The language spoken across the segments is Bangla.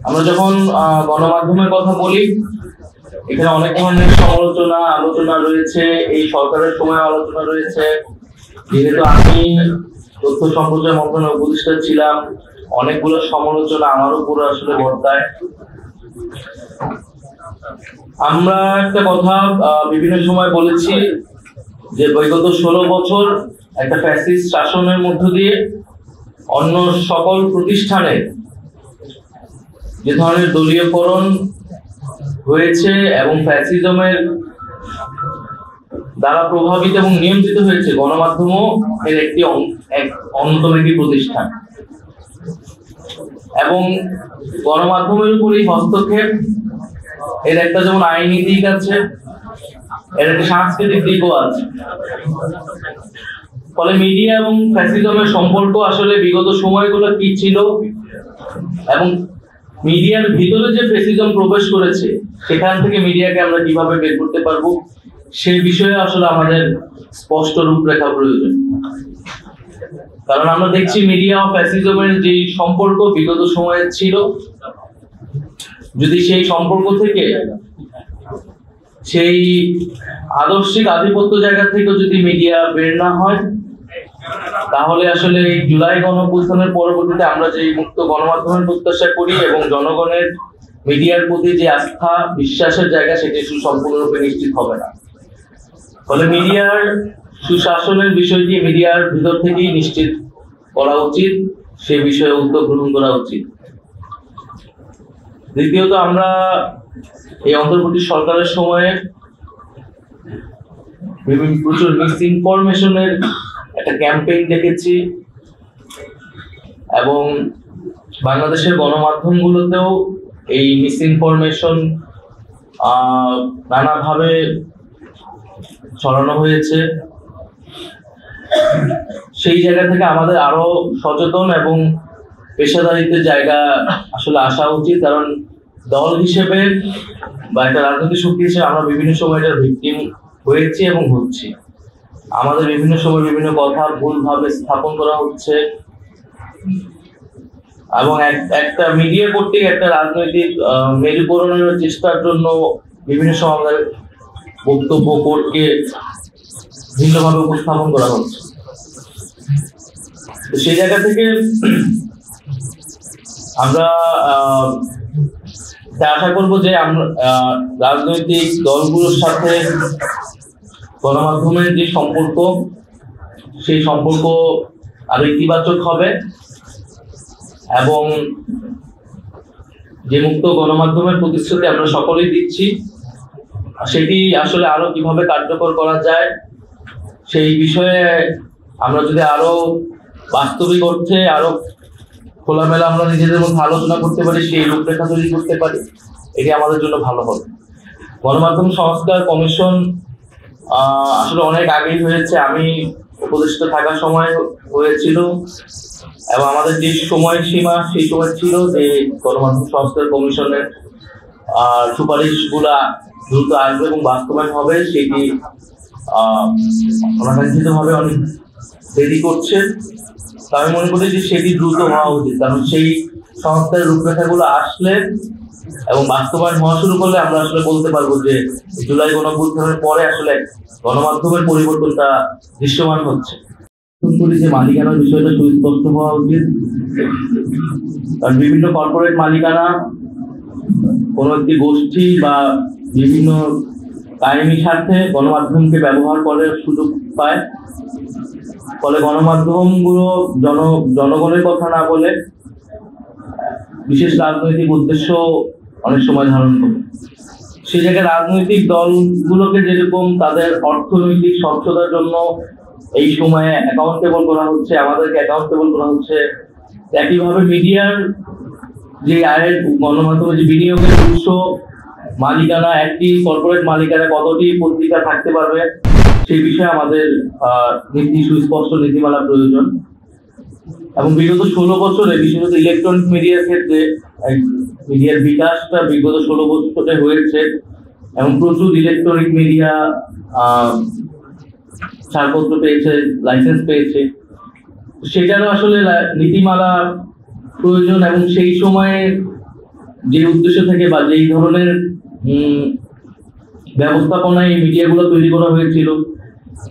আমরা যখন গণমাধ্যমের কথা বলি, এখানে অনেক ধরনের সমালোচনা আলোচনা রয়েছে, এই সরকারের সময় আলোচনা রয়েছে। যেহেতু আমি তথ্য সম্প্রচার মন্ত্রণালয়ের উপদেষ্টা ছিলাম, অনেকগুলো সমালোচনা আমার উপরে আসলে বর্তায়। আমরা একটা কথা বিভিন্ন সময় বলেছি যে বিগত 16 বছর একটা ফ্যাসিস্ট শাসনের মধ্য দিয়ে অন্য সকল প্রতিষ্ঠানে যে ধরনের দলীয়করণ হয়েছে এবং ফ্যাসিজমের দ্বারা প্রভাবিত এবং নিয়ন্ত্রিত হয়েছে, গণমাধ্যমও এর একটি অন্যতম একটি প্রতিষ্ঠান। এবং গণমাধ্যমের উপরই হস্তক্ষেপ এর একটা যেমন আইনি দিক আছে, এর একটা সাংস্কৃতিক দিকও আছে। ফলে মিডিয়া এবং ফ্যাসিজমের সম্পর্ক আসলে বিগত সময়গুলো কি ছিল এবং মিডিয়ার ভিতরে যে ফ্যাসিজম প্রবেশ করেছে সেখান থেকে মিডিয়াকে আমরা কিভাবে বের করতে পারবো, সে বিষয়ে আসলে আমাদের স্পষ্ট রূপরেখা প্রয়োজন। কারণ আমরা দেখছি মিডিয়া ও ফ্যাসিজমের যে সম্পর্ক বিগত সময়ে ছিল, যদি সেই সম্পর্ক থেকে, সেই আদর্শিক আধিপত্য জায়গা থেকে যদি মিডিয়া বের না হয়, তাহলে আসলে এই জুলাই গণঅভ্যুত্থানের পরবর্তীতে আমরা যে মুক্ত গণমাধ্যমের প্রত্যাশা করি এবং জনগণের মিডিয়ার প্রতি যে আস্থা বিশ্বাসের জায়গা, সেটি সম্পূর্ণরূপে নিশ্চিত হবে না। ফলে মিডিয়ার সুশাসনের বিষয়টি মিডিয়ার ভিতর থেকেই নিশ্চিত করা উচিত, সে বিষয়ে উদ্যোগ গ্রহণ করা উচিত। দ্বিতীয়ত, আমরা এই অন্তর্বর্তী সরকারের সময়ে প্রচুর মিস ইনফরমেশনের একটা ক্যাম্পেইন দেখেছি এবং বাংলাদেশের গণমাধ্যমগুলোতেও এই মিস ইনফরমেশন নানাভাবে ছড়ানো হয়েছে। সেই জায়গা থেকে আমাদের আরো সচেতন এবং পেশাদারিত্বের জায়গা আসলে আসা উচিত। কারণ দল হিসেবে বা একটা রাজনৈতিক শক্তি হিসেবে আমরা বিভিন্ন সময় এটার ভিকটিম হয়েছি এবং হচ্ছি। আমাদের বিভিন্ন সময় বিভিন্ন কথা ভুলভাবে স্থাপন করা হচ্ছে এবং একটা মিডিয়া কর্তৃক একটা রাজনৈতিক মেরুকরণের চেষ্টার জন্য বিভিন্ন সময় আমাদের বক্তব্য কোর্টকে ভিন্নভাবে উপস্থাপন করা হচ্ছে। সেই জায়গা থেকে আমরা আশা করবো যে আমরা রাজনৈতিক দলগুলোর সাথে গণমাধ্যমের যে সম্পর্ক, সেই সম্পর্ক আরো ইতিবাচক হবে এবং যে মুক্ত গণমাধ্যমের প্রতিশ্রুতি আমরা সকলেই দিচ্ছি, সেটি আসলে আরো কিভাবে কার্যকর করা যায় সেই বিষয়ে আমরা যদি আরো বাস্তবিক অর্থে আরো খোলামেলা আমরা নিজেদের মধ্যে আলোচনা করতে পারি, সেই রূপরেখা তৈরি করতে পারি, এটি আমাদের জন্য ভালো হবে। গণমাধ্যম সংস্কার কমিশন আসলে অনেক আগেই হয়েছে, আমি উপদেষ্টা থাকার সময় হয়েছিল এবং আমাদের যে সময়সীমা সেই সময় ছিল যে গণমাধ্যম সংস্কার কমিশনের সুপারিশগুলা দ্রুত আসবে এবং বাস্তবায়ন হবে, সেটি অনাকাঙ্ক্ষিত ভাবে অনেক দেরি করছে। আমি মনে করি যে সেটি দ্রুত হওয়া উচিত, কারণ সেই সংস্কারের রূপরেখাগুলো আসলে এবং বাস্তবায়ন হওয়া শুরু করলে আমরা আসলে বলতে পারবো যে জুলাই গণঅভ্যুত্থানের পরে আসলে গণমাধ্যমের পরিবর্তনটা দৃশ্যমান হচ্ছে। যে মালিকানার বিষয়টা সুস্পষ্ট হওয়া উচিত, কারণ বিভিন্ন কর্পোরেট মালিকানা কোনো একটি গোষ্ঠী বা বিভিন্ন কায়েমি স্বার্থে গণমাধ্যমকে ব্যবহার করার সুযোগ পায়। ফলে গণমাধ্যমগুলো জনগণের কথা না বলে বিশেষ রাজনৈতিক উদ্দেশ্য অনেক সময় ধারণ করে। সেই জায়গায় রাজনৈতিক দলগুলোকে যেরকম তাদের অর্থনৈতিক স্বচ্ছতার জন্য এই সময়ে অ্যাকাউন্টেবল করা হচ্ছে, আমাদেরকে অ্যাকাউন্টেবল করা হচ্ছে, একইভাবে মিডিয়ার যে আয়ের গণমাধ্যমে যে বিনিয়োগের উৎস, মালিকানা, একটি কর্পোরেট মালিকানা কতটি পত্রিকা থাকতে পারবে, সেই বিষয়ে আমাদের সুস্পষ্ট নীতিমালা প্রয়োজন। এবং বিগত 16 বছরে বিশেষত ইলেকট্রনিক মিডিয়ার ক্ষেত্রে মিডিয়ার বিকাশটা বিগত 16 বছরে হয়েছে এবং প্রচুর ইলেকট্রনিক মিডিয়া ছাড়পত্র পেয়েছে, লাইসেন্স পেয়েছে। সেটারও আসলে নীতিমালা প্রয়োজন এবং সেই সময়ে যে উদ্দেশ্য থেকে বা যেই ধরনের ব্যবস্থাপনায় এই মিডিয়াগুলো তৈরি করা হয়েছিল,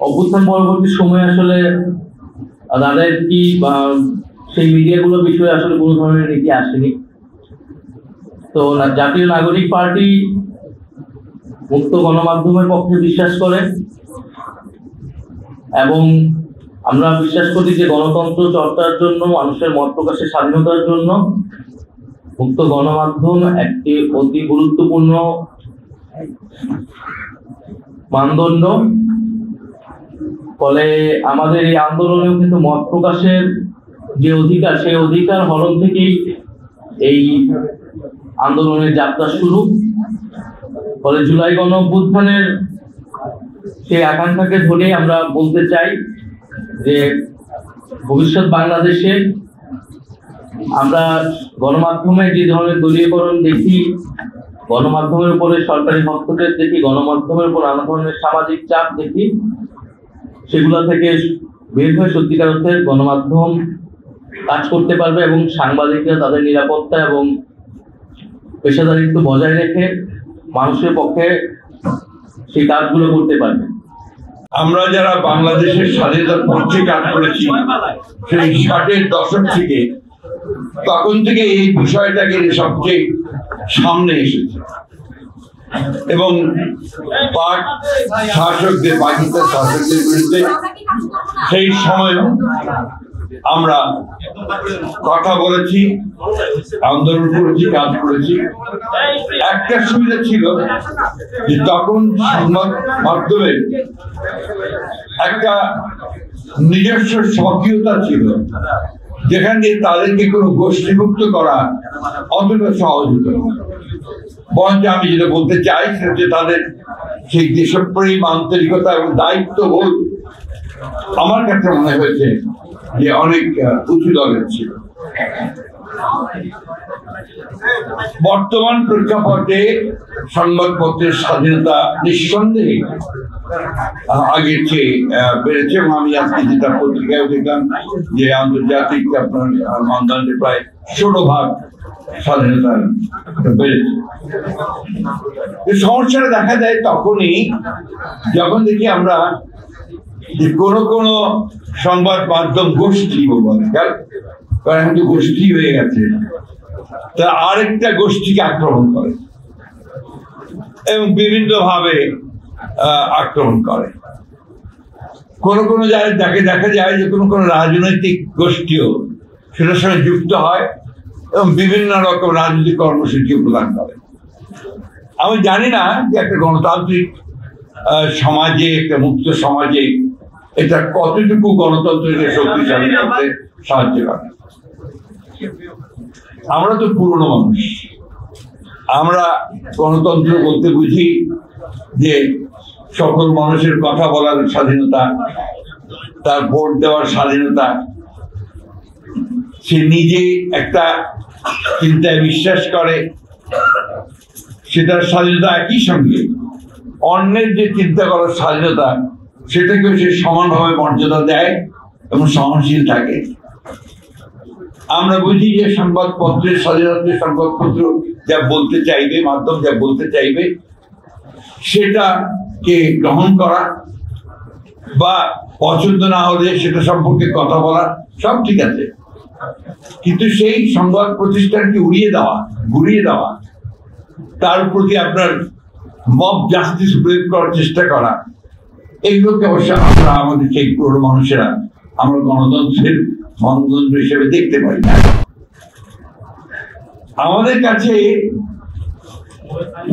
অভ্যুত্থান পরবর্তী সময়ে আসলে তাদের কি বা সেই মিডিয়াগুলোর বিষয়ে আসলে কোনো ধরনের নীতি আসেনি। তো জাতীয় নাগরিক পার্টি মুক্ত গণমাধ্যমের পক্ষে বিশ্বাস করে এবং আমরা বিশ্বাস করি যে গণতন্ত্র চর্চার জন্য, মানুষের মত প্রকাশের স্বাধীনতার জন্য মুক্ত গণমাধ্যম একটি অতি গুরুত্বপূর্ণ মানদণ্ড। ফলে আমাদের এই আন্দোলনেও কিন্তু মত প্রকাশের যে অধিকার, সেই অধিকার হরণ থেকেই এই আন্দোলনের যাত্রা শুরু। ফলে জুলাই গণ অভ্যুত্থানের সেই আকাঙ্ক্ষাকে ধরে আমরা বলতে চাই যে ভবিষ্যৎ বাংলাদেশে আমরা গণমাধ্যমে যে ধরনের দলীয়করণ দেখি, গণমাধ্যমের উপরে সরকারি হস্তক্ষেপ দেখি, গণমাধ্যমের উপর নানা ধরনের সামাজিক চাপ দেখি, সেগুলো থেকে বের হয়ে সত্যিকার অর্থে গণমাধ্যম কাজ করতে পারবে এবং সাংবাদিকরা তাদের নিরাপত্তা এবং পেশাদারিত্ব বজায় রেখে মানুষের পক্ষে সেই কাজগুলো করতে পারবে। আমরা যারা বাংলাদেশের স্বাধীনতার পক্ষে কাজ করেছি সেই 60-এর দশক থেকে, তখন থেকে এই বিষয়টাকে সবচেয়ে সামনে এসেছে এবং পাক শাসকদের, পাকিস্তান শাসকদের বিরুদ্ধে সেই সময় আমরা কথা বলেছি, আন্দোলন করেছি, কাজ করেছি। একটা সুবিধা ছিল যে তখন সংবাদ মাধ্যমের একটা নিজস্ব স্বকীয়তা ছিল, যেখান দিয়ে তাদেরকে কোনো গোষ্ঠীভুক্ত করা অতটা সহজ হতো। বরঞ্চ আমি যেটা বলতে চাই সেটা হচ্ছে তাদের সেই দেশপ্রেম, আন্তরিকতা এবং দায়িত্ববোধ আমার কাছে মনে হয়েছে যে অনেক উঁচু দলের ছিল। বর্তমান প্রেক্ষাপটে সংবাদপত্রের স্বাধীনতা নিঃসন্দেহে আগের চেয়ে বেড়েছে এবং আমি আজকে যেটা পত্রিকায় দেখলাম যে আন্তর্জাতিক আপনার মানদণ্ডে প্রায় 16% স্বাধীনতা বেড়েছে। সমস্যাটা দেখা যায় তখনই যখন দেখি আমরা যে কোনো সংবাদ মাধ্যম গোষ্ঠী এখন তো গোষ্ঠী হয়ে গেছে, তা আরেকটা গোষ্ঠীকে আক্রমণ করে এবং বিভিন্ন ভাবে আক্রমণ করে। কোনো জায়গায় দেখা যায় যে কোনো রাজনৈতিক গোষ্ঠীও সেটার সঙ্গে যুক্ত হয় এবং বিভিন্ন রকম রাজনৈতিক কর্মসূচি প্রদান করে। আমি জানি না যে একটা গণতান্ত্রিক সমাজে, একটা মুক্ত সমাজে এটা কতটুকু গণতন্ত্রকে শক্তিশালী করতে সাহায্য করে। আমরা তো পুরনো মানুষ, আমরা গণতন্ত্র বলতে বুঝি যে সকল মানুষের কথা বলার স্বাধীনতা, তার ভোট দেওয়ার স্বাধীনতা, সে নিজে একটা চিন্তায় বিশ্বাস করে সেটার স্বাধীনতা, একই সঙ্গে অন্যের যে চিন্তা করার স্বাধীনতা সেটাকেও সে সমানভাবে মর্যাদা দেয় এবং সহনশীল থাকে। আমরা বুঝি যে সংবাদপত্রের স্বাধীনতা, সংবাদপত্র যা বলতে চাইবে, মাধ্যম যা বলতে চাইবে সেটাকে গ্রহণ করা বা পছন্দ না হলে সেটা সম্পর্কে কথা বলা সব ঠিক আছে, কিন্তু সেই সংবাদ প্রতিষ্ঠানকে ঘুরিয়ে দেওয়া, তার প্রতি আপনার মব জাস্টিস প্রয়োগ করার চেষ্টা করা, এইগুলোকে অবশ্য আমরা আমাদের সেই পুরো মানুষেরা আমরা গণতন্ত্রের মানদণ্ড হিসেবে দেখতে পারি না। আমাদের কাছে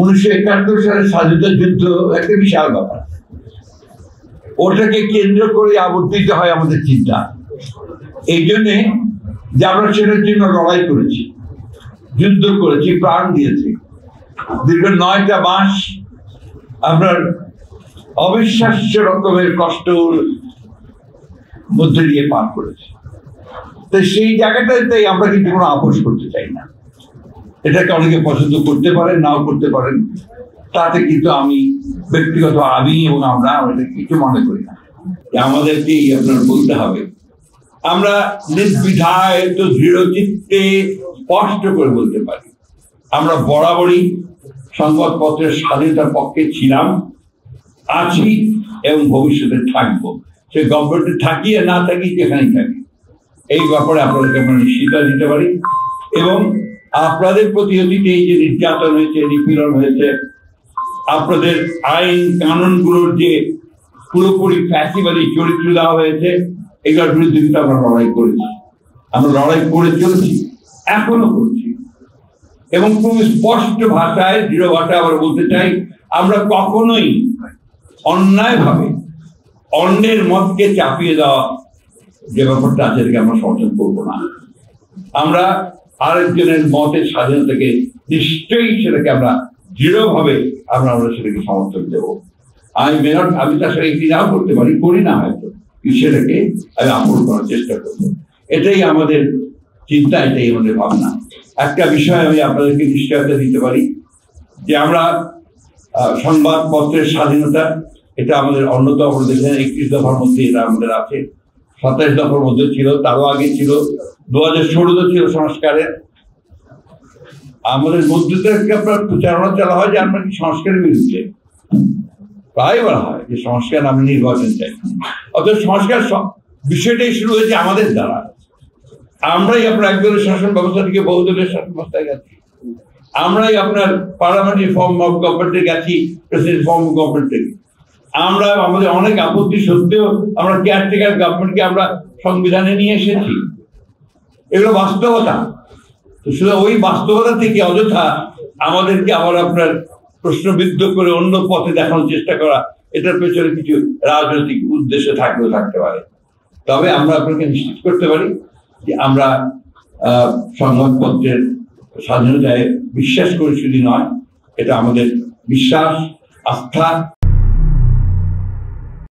1971 সালের স্বাধীনতা যুদ্ধ একটা বিশাল ব্যাপার, ওটাকে কেন্দ্র করে আবর্তিত হয় আমাদের চিন্তা। এই জন্যে যে আমরা সেটার জন্য লড়াই করেছি, যুদ্ধ করেছি, প্রাণ দিয়েছি, দীর্ঘ 9টা মাস আপনার অবিশ্বাস্য রকমের কষ্ট মধ্যে দিয়ে পার করেছি। তো সেই জায়গাটাতে আমরা কিন্তু কোনো আপোষ করতে চাই না। এটাকে অনেকে পছন্দ করতে পারেন, নাও করতে পারেন, তাতে কিন্তু আমি ব্যক্তিগত এবং আমরা এটা কিছু মনে করি না। আমাদেরকেই আপনার বলতে হবে, আমরা নির্দ্বিধায় তো দৃঢ় চিত্তে স্পষ্ট করে বলতে পারি আমরা বরাবরই সংবাদপত্রের স্বাধীনতার পক্ষে ছিলাম, আছি এবং ভবিষ্যতে থাকবো। সে গভর্নমেন্টে থাকি আর না থাকি, যেখানেই থাকি, এই ব্যাপারে আপনাদেরকে আমরা নিশ্চিত দিতে পারি। এবং আপনাদের প্রতি অতীতে এই যে নির্যাতন হয়েছে, নিপীড়ন হয়েছে, আপনাদের আইন কানুনগুলোর যে পুরোপুরি ফ্যাসিবাদী চরিত্র দেওয়া হয়েছে, এগুলোর বিরুদ্ধে কিন্তু আমরা লড়াই করেছি, আমরা লড়াই করে চলেছি, এখনো করছি। এবং খুব স্পষ্ট ভাষায়, দৃঢ় ভাষায় আবার বলতে চাই, আমরা কখনোই অন্যায়ভাবে অন্যের মতকে চাপিয়ে দেওয়া যে ব্যাপারটা আছে, সেটাকে আমরা সমর্থন করবো না। আমরা আরেকজনের মতের স্বাধীনতাকে নিশ্চয়ই সেটাকে আমরা দৃঢ়ভাবে আমরা সেটাকে সমর্থন দেবো। আমি তার সাথে একটি নাও করতে পারি, করি না হয়তো, সেটাকে আমি আপন করার চেষ্টা করবো। এটাই আমাদের চিন্তা, এটাই আমাদের ভাবনা। একটা বিষয় আমি আপনাদেরকে নিশ্চয়তা দিতে পারি যে আমরা সংবাদপত্রের স্বাধীনতা, এটা আমাদের অন্যতম, আমরা দেখলেন 31 দফার মধ্যে এটা আমাদের আছে, 27 দফার মধ্যে ছিল, তারও আগে ছিল, 2016 ছিল সংস্কারের। আমাদের মধ্যে আপনার প্রচারণা চালা হয় যে আমরা কি সংস্কারের বিরুদ্ধে, প্রায় বলা হয় যে সংস্কার, আমরা নির্বাচন চাই। অর্থাৎ সংস্কার বিষয়টাই শুরু হয়েছে আমাদের দ্বারা। আমরাই আপনার একদলের শাসন ব্যবস্থা থেকে বহুদলের শাসন ব্যবস্থায় গেছি, আমরাই আপনার পার্লামেন্টারি ফর্ম অফ গভর্নমেন্টে গেছি প্রেসিডেন্ট ফর্ম অফ গভর্নমেন্ট থেকে। আমরা আমাদের অনেক আপত্তি সত্ত্বেও আমরা কেয়ারটেকার গভর্নমেন্টকে আমরা সংবিধানে নিয়ে এসেছি। এগুলো বাস্তবতা। তো শুধু ওই বাস্তবতা থেকে অযথা আমাদেরকে আবার আপনার প্রশ্নবিদ্ধ করে অন্য পথে দেখানোর চেষ্টা করা, এটার পেছনে কিছু রাজনৈতিক উদ্দেশ্য থাকতে পারে। তবে আমরা আপনাকে নিশ্চিত করতে পারি যে আমরা সংবাদপত্রের স্বাধীনতায় বিশ্বাস করি, শুধু নয়, এটা আমাদের বিশ্বাস, আস্থা।